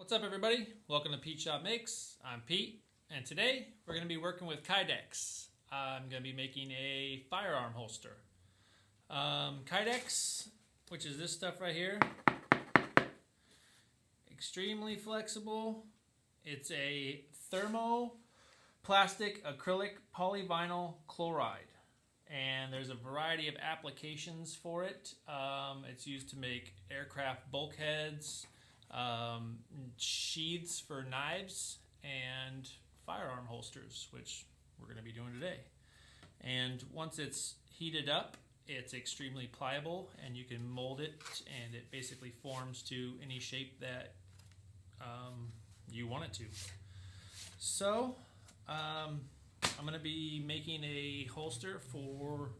What's up, everybody? Welcome to Pete Shop Makes. I'm Pete, and today we're going to be working with Kydex. I'm going to be making a firearm holster. Kydex, which is this stuff right here, extremely flexible. It's a thermoplastic acrylic polyvinyl chloride, and there's a variety of applications for it. It's used to make aircraft bulkheads, sheaths for knives, and firearm holsters, which we're going to be doing today. And once it's heated up, it's extremely pliable, and you can mold it, and it basically forms to any shape that you want it to. So I'm going to be making a holster for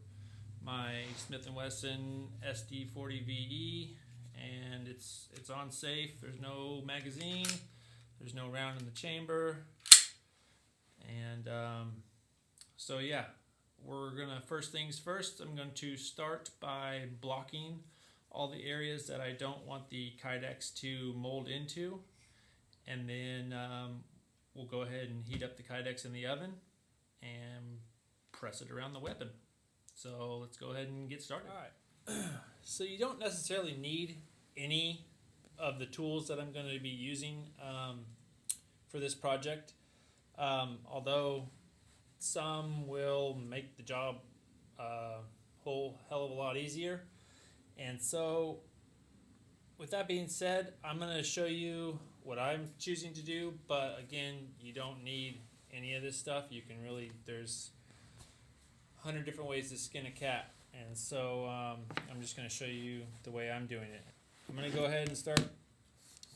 my Smith and Wesson SD40VE, and it's on safe. There's no magazine, there's no round in the chamber, and so yeah, we're gonna, first things first, I'm going to start by blocking all the areas that I don't want the Kydex to mold into, and then we'll go ahead and heat up the Kydex in the oven and press it around the weapon. So let's go ahead and get started. All right. So you don't necessarily need any of the tools that I'm going to be using for this project, although some will make the job a whole hell of a lot easier. And so with that being said, I'm going to show you what I'm choosing to do, but again, you don't need any of this stuff. You can really, there's 100 different ways to skin a cat, and so I'm just going to show you the way I'm doing it. I'm going to go ahead and start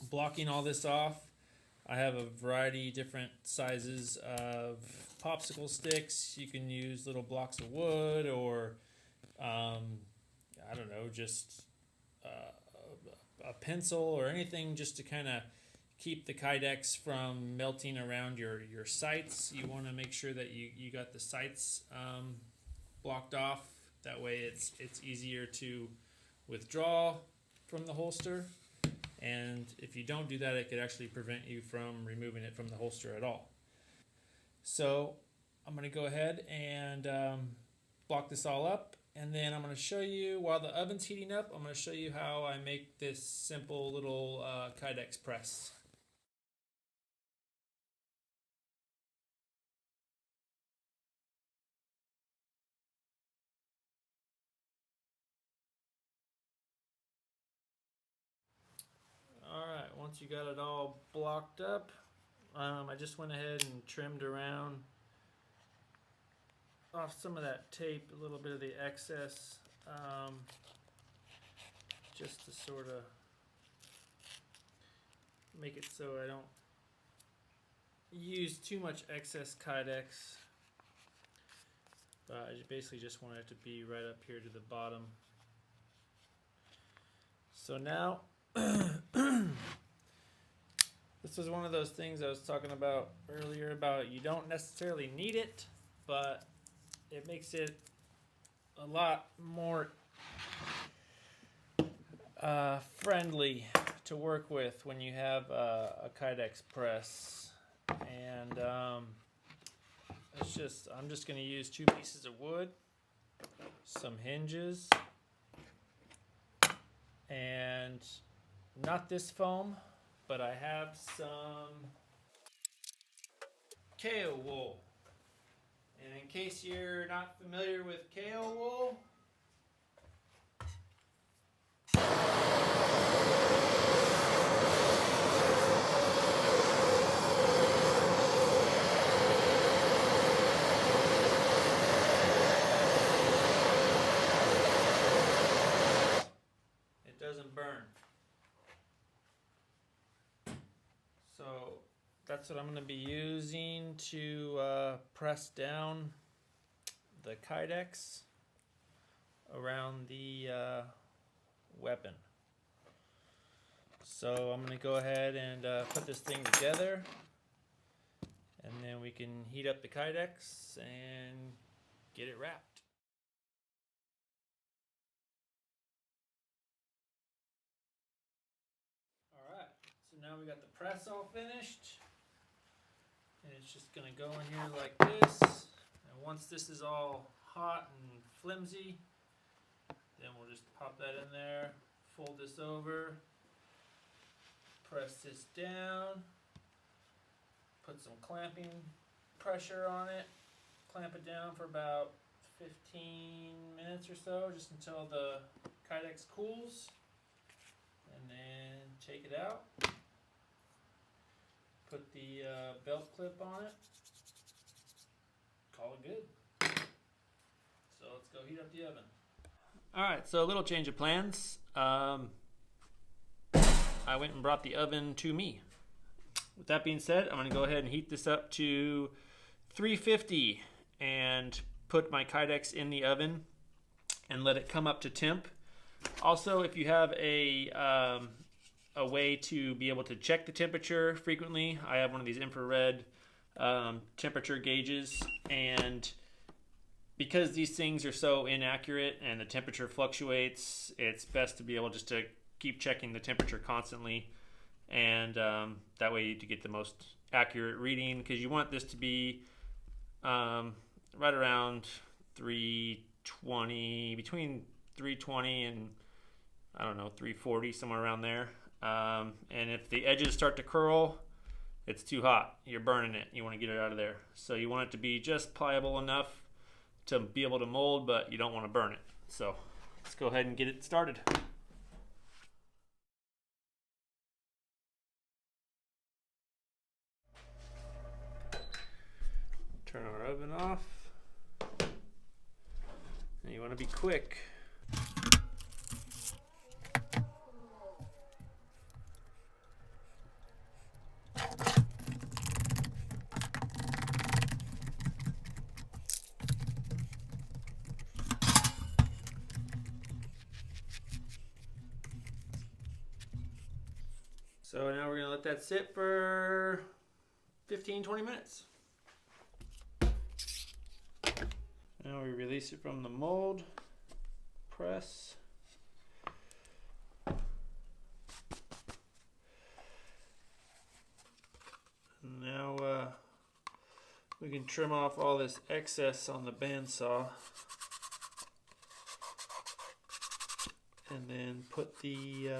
blocking all this off. I have a variety of different sizes of popsicle sticks. You can use little blocks of wood, or I don't know, just a pencil or anything, just to kind of keep the Kydex from melting around your sights. You want to make sure that you got the sights blocked off. That way it's easier to withdraw from the holster, and if you don't do that, it could actually prevent you from removing it from the holster at all. So I'm going to go ahead and block this all up, and then I'm going to show you, while the oven's heating up, I'm going to show you how I make this simple little Kydex press. Alright, once you got it all blocked up, I just went ahead and trimmed around off some of that tape, a little bit of the excess, just to sort of make it so I don't use too much excess Kydex. But I basically just want it to be right up here to the bottom. So now, this was one of those things I was talking about earlier, about you don't necessarily need it, but it makes it a lot more friendly to work with when you have a Kydex press. And I'm just going to use 2 pieces of wood, some hinges, and not this foam, but I have some KO wool. And in case you're not familiar with KO wool, it doesn't burn. So that's what I'm going to be using to press down the Kydex around the weapon. So I'm going to go ahead and put this thing together, and then we can heat up the Kydex and get it wrapped. Alright, so now now we got the press all finished. And it's just gonna go in here like this. And once this is all hot and flimsy, then we'll just pop that in there, fold this over, press this down, put some clamping pressure on it, clamp it down for about 15 minutes or so, just until the Kydex cools, and then take it out, put the belt clip on it, call it good. So let's go heat up the oven. Alright, so a little change of plans. I went and brought the oven to me. With that being said, I'm going to go ahead and heat this up to 350 and put my Kydex in the oven and let it come up to temp. Also, if you have a way to be able to check the temperature frequently, I have one of these infrared temperature gauges, and because these things are so inaccurate and the temperature fluctuates, it's best to be able just to keep checking the temperature constantly, and that way you get the most accurate reading, because you want this to be right around 320, between 320 and I don't know, 340, somewhere around there. And if the edges start to curl, it's too hot. You're burning it. You want to get it out of there. So you want it to be just pliable enough to be able to mold, but you don't want to burn it. So let's go ahead and get it started. Turn our oven off. And you want to be quick. So now we're going to let that sit for 15-20 minutes. Now we release it from the mold, press. Now we can trim off all this excess on the bandsaw and then put the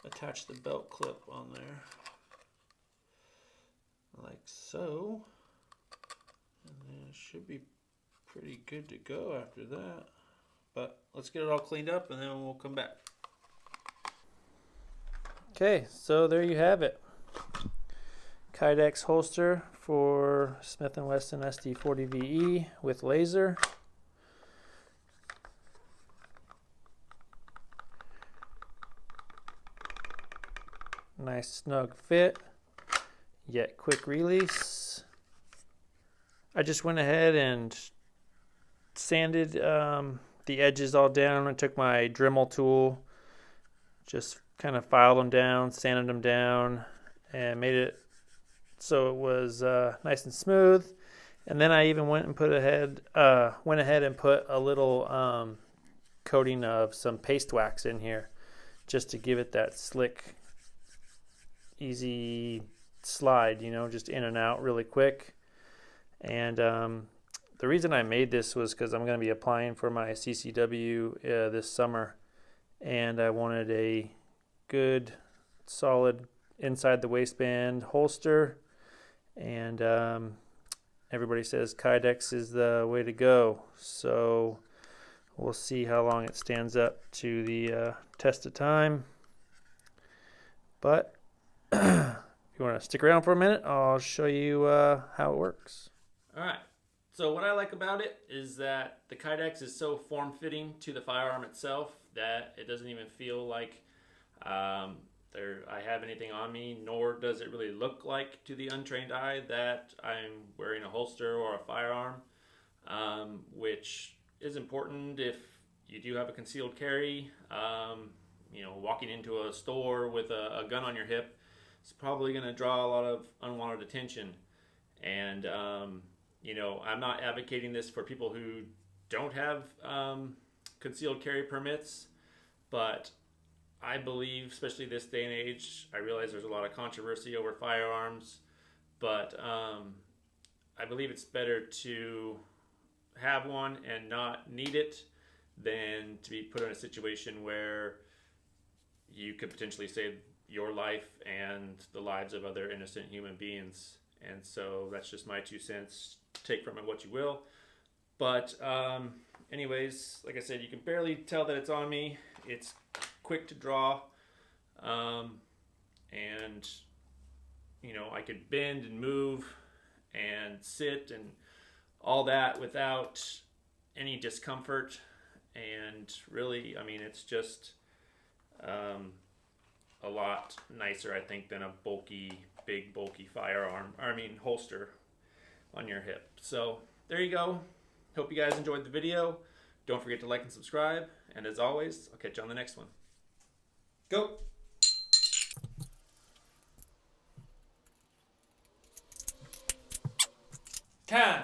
attach the belt clip on there like so, and then it should be pretty good to go after that. But let's get it all cleaned up and then we'll come back. Okay, so there you have it. Kydex holster for Smith and Wesson SD40VE with laser. Nice snug fit, yet quick release. I just went ahead and sanded the edges all down. I took my Dremel tool, just kind of filed them down, sanded them down, and made it so it was nice and smooth. And then I even went and put ahead and put a little coating of some paste wax in here, just to give it that slick, easy slide, you know, just in and out really quick. And the reason I made this was because I'm going to be applying for my CCW this summer, and I wanted a good solid inside the waistband holster, and everybody says Kydex is the way to go, so we'll see how long it stands up to the test of time. But if you want to stick around for a minute, I'll show you how it works. Alright, so what I like about it is that the Kydex is so form-fitting to the firearm itself that it doesn't even feel like I have anything on me, nor does it really look like to the untrained eye that I'm wearing a holster or a firearm, which is important if you do have a concealed carry. You know, walking into a store with a gun on your hip, it's probably going to draw a lot of unwanted attention. And you know, I'm not advocating this for people who don't have concealed carry permits, but I believe, especially this day and age, I realize there's a lot of controversy over firearms, but I believe it's better to have one and not need it than to be put in a situation where you could potentially save your life and the lives of other innocent human beings. And so that's just my 2 cents. Take from it what you will. But anyways, like I said, you can barely tell that it's on me. It's quick to draw, and you know, I could bend and move and sit and all that without any discomfort. And really, I mean, it's just a lot nicer, I think, than a big bulky firearm, holster on your hip. So there you go. Hope you guys enjoyed the video. Don't forget to like and subscribe. And as always, I'll catch you on the next one. Go! Can!